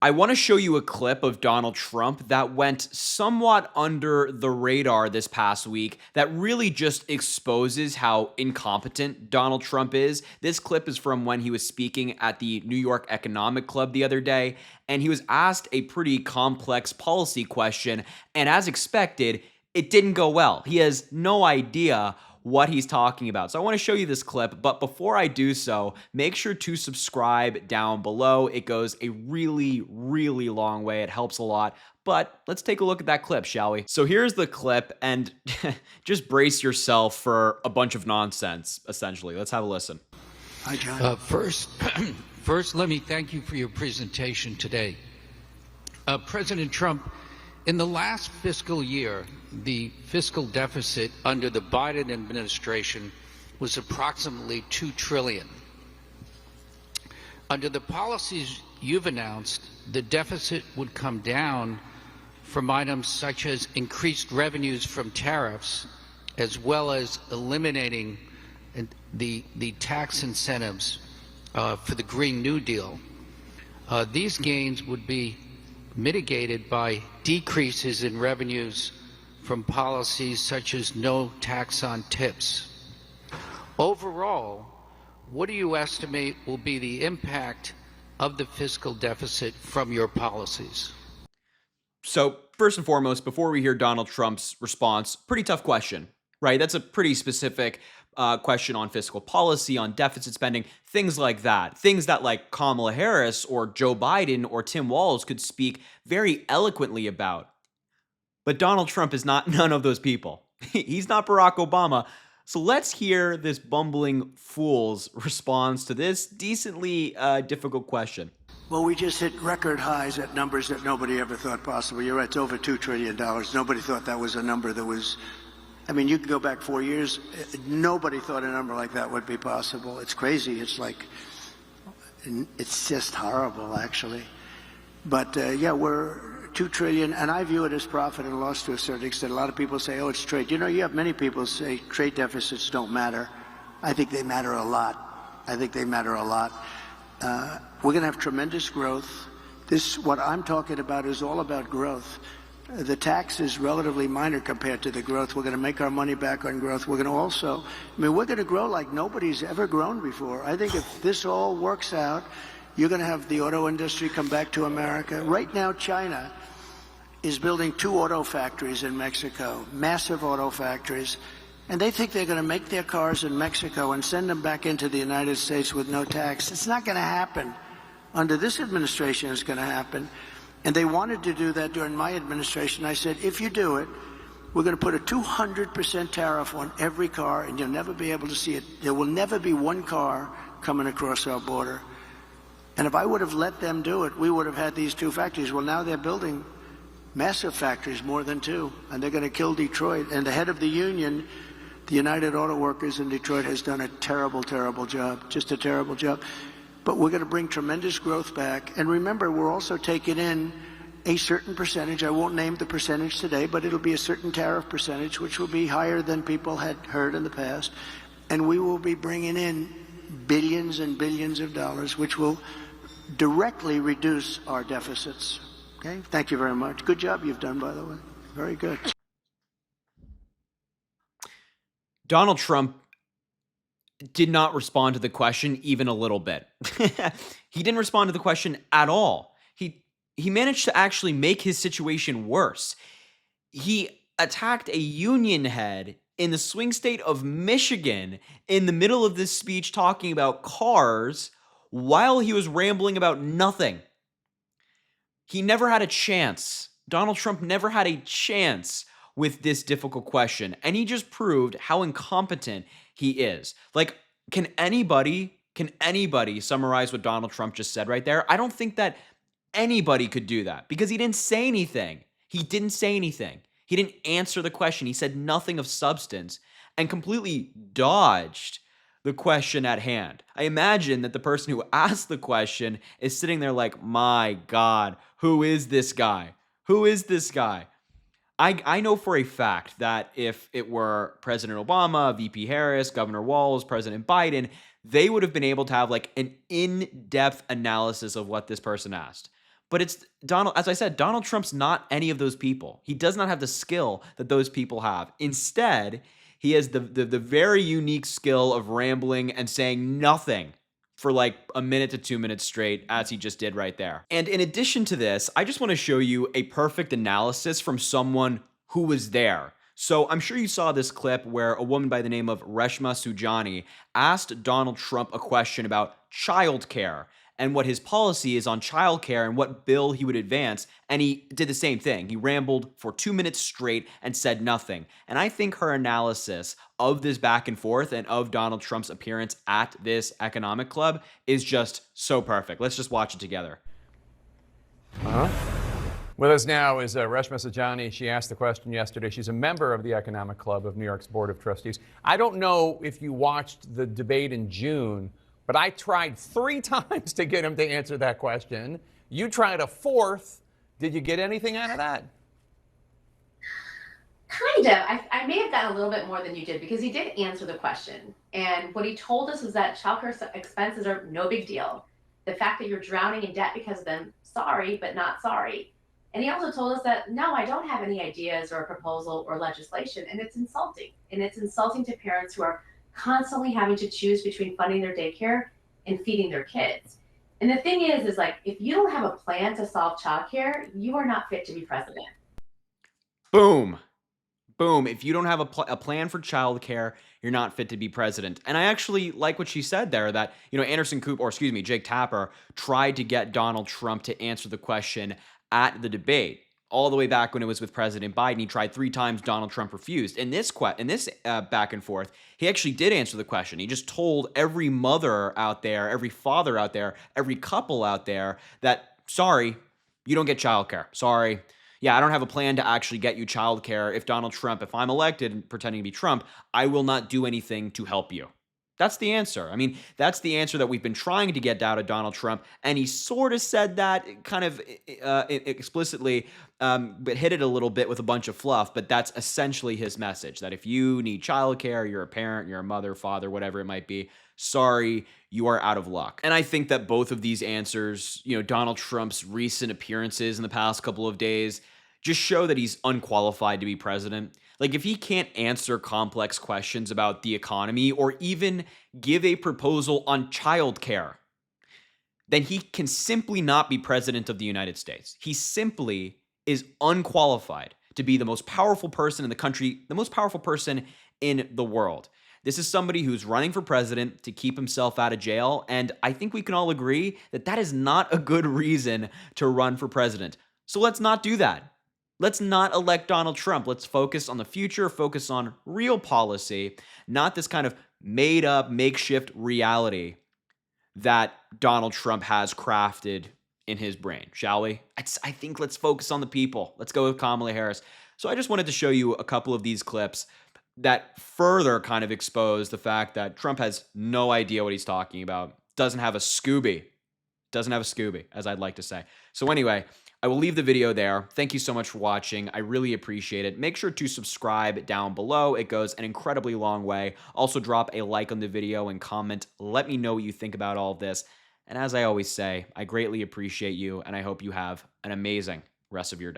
I want to show you a clip of Donald Trump that went somewhat under the radar this past week that really just exposes how incompetent Donald Trump is. This clip is from when he was speaking at the New York Economic Club the other day, and he was asked a pretty complex policy question, and as expected, it didn't go well. He has no idea what he's talking about. So I want to show you this clip, but before I do so, make sure to subscribe down below. It goes a really, really long way. It helps a lot. But let's take a look at that clip, shall we? So here's the clip, and just brace yourself for a bunch of nonsense, essentially. Let's have a listen. Hi, John. First, let me thank you for your presentation today. President Trump, in the last fiscal year, the fiscal deficit under the Biden administration was approximately $2 trillion. Under the policies you've announced, the deficit would come down from items such as increased revenues from tariffs, as well as eliminating the tax incentives for the Green New Deal. These gains would be mitigated by decreases in revenues from policies such as no tax on tips. Overall, what do you estimate will be the impact of the fiscal deficit from your policies? So first and foremost, before we hear Donald Trump's response, pretty tough question, right? That's a pretty specific question on fiscal policy, on deficit spending, things like that. Things that like Kamala Harris or Joe Biden or Tim Walz could speak very eloquently about. But Donald Trump is not none of those people. He's not Barack Obama. So let's hear this bumbling fool's response to this decently difficult question. Well, we just hit record highs at numbers that nobody ever thought possible. You're right, it's over $2 trillion. Nobody thought that was a number that was, I mean, you can go back 4 years. Nobody thought a number like that would be possible. It's crazy. It's like, it's just horrible, actually. But yeah, we're $2 trillion, and I view it as profit and loss to a certain extent. A lot of people say, oh, it's trade. You know, you have many people say trade deficits don't matter. I think they matter a lot. I think they matter a lot. We're going to have tremendous growth. What I'm talking about is all about growth. The tax is relatively minor compared to the growth. We're going to make our money back on growth. We're going to also, I mean, we're going to grow like nobody's ever grown before. I think if this all works out, you're going to have the auto industry come back to America. Right now, China is building 2 auto factories in Mexico, massive auto factories, and they think they're going to make their cars in Mexico and send them back into the United States with no tax. It's not going to happen. Under this administration, it's going to happen. And they wanted to do that during my administration. I said, if you do it, we're going to put a 200% tariff on every car, and you'll never be able to see it. There will never be one car coming across our border. And if I would have let them do it, we would have had these 2 factories. Well, now they're building massive factories, more than 2, and they're going to kill Detroit. And the head of the union, the United Auto Workers in Detroit, has done a terrible, terrible job, just a terrible job. But we're going to bring tremendous growth back. And remember, we're also taking in a certain percentage. I won't name the percentage today, but it'll be a certain tariff percentage, which will be higher than people had heard in the past. And we will be bringing in billions and billions of dollars, which will directly reduce our deficits. Okay, thank you very much. Good job you've done, by the way. Very good. Donald Trump did not respond to the question even a little bit. He didn't respond to the question at all. He managed to actually make his situation worse. He attacked a union head in the swing state of Michigan in the middle of this speech talking about cars while he was rambling about nothing. He never had a chance. Donald Trump never had a chance with this difficult question, and he just proved how incompetent he is. Like, can anybody summarize what Donald Trump just said right there? I don't think that anybody could do that because he didn't say anything. He didn't say anything. He didn't answer the question. He said nothing of substance and completely dodged the question at hand. I imagine that the person who asked the question is sitting there like, my God, who is this guy? Who is this guy? I know for a fact that if it were President Obama, VP Harris, Governor Walz, President Biden, they would have been able to have like an in-depth analysis of what this person asked. But it's Donald, as I said, Donald Trump's not any of those people. He does not have the skill that those people have. Instead, he has the very unique skill of rambling and saying nothing for like a minute to 2 minutes straight, as he just did right there. And in addition to this, I just want to show you a perfect analysis from someone who was there. So I'm sure you saw this clip where a woman by the name of Reshma Sujani asked Donald Trump a question about childcare and what his policy is on childcare and what bill he would advance. And he did the same thing. He rambled for 2 minutes straight and said nothing. And I think her analysis of this back and forth and of Donald Trump's appearance at this economic club is just so perfect. Let's just watch it together. With us now is Reshma Sajani. She asked the question yesterday. She's a member of the Economic Club of New York's Board of Trustees. I don't know if you watched the debate in June, but I tried 3 times to get him to answer that question. You tried a 4th. Did you get anything out of that? Kind of. I may have gotten a little bit more than you did because he did answer the question. And what he told us was that childcare expenses are no big deal. The fact that you're drowning in debt because of them, sorry, but not sorry. And he also told us that, no, I don't have any ideas or a proposal or legislation. And it's insulting. And it's insulting to parents who are constantly having to choose between funding their daycare and feeding their kids. And the thing is like, if you don't have a plan to solve childcare, you are not fit to be president. Boom. Boom. If you don't have a plan for childcare, you're not fit to be president. And I actually like what she said there, that, Anderson Cooper, or excuse me, Jake Tapper tried to get Donald Trump to answer the question at the debate. All the way back when it was with President Biden, he tried 3 times. Donald Trump refused. In this back and forth, he actually did answer the question. He just told every mother out there, every father out there, every couple out there that, sorry, you don't get childcare. Sorry. Yeah, I don't have a plan to actually get you childcare. If I'm elected and pretending to be Trump, I will not do anything to help you. That's the answer. I mean, that's the answer that we've been trying to get out of Donald Trump, and he sort of said that kind of explicitly, but hit it a little bit with a bunch of fluff, but that's essentially his message, that if you need childcare, you're a parent, you're a mother, father, whatever it might be, sorry, you are out of luck. And I think that both of these answers, Donald Trump's recent appearances in the past couple of days, just show that he's unqualified to be president. Like, if he can't answer complex questions about the economy or even give a proposal on childcare, then he can simply not be president of the United States. He simply is unqualified to be the most powerful person in the country, the most powerful person in the world. This is somebody who's running for president to keep himself out of jail, and I think we can all agree that that is not a good reason to run for president. So let's not do that. Let's not elect Donald Trump. Let's focus on the future, focus on real policy, not this kind of made-up, makeshift reality that Donald Trump has crafted in his brain, shall we? I think let's focus on the people. Let's go with Kamala Harris. So I just wanted to show you a couple of these clips that further kind of expose the fact that Trump has no idea what he's talking about, doesn't have a Scooby, as I'd like to say. So anyway, I will leave the video there. Thank you so much for watching. I really appreciate it. Make sure to subscribe down below. It goes an incredibly long way. Also, drop a like on the video and comment. Let me know what you think about all of this. And as I always say, I greatly appreciate you, and I hope you have an amazing rest of your day.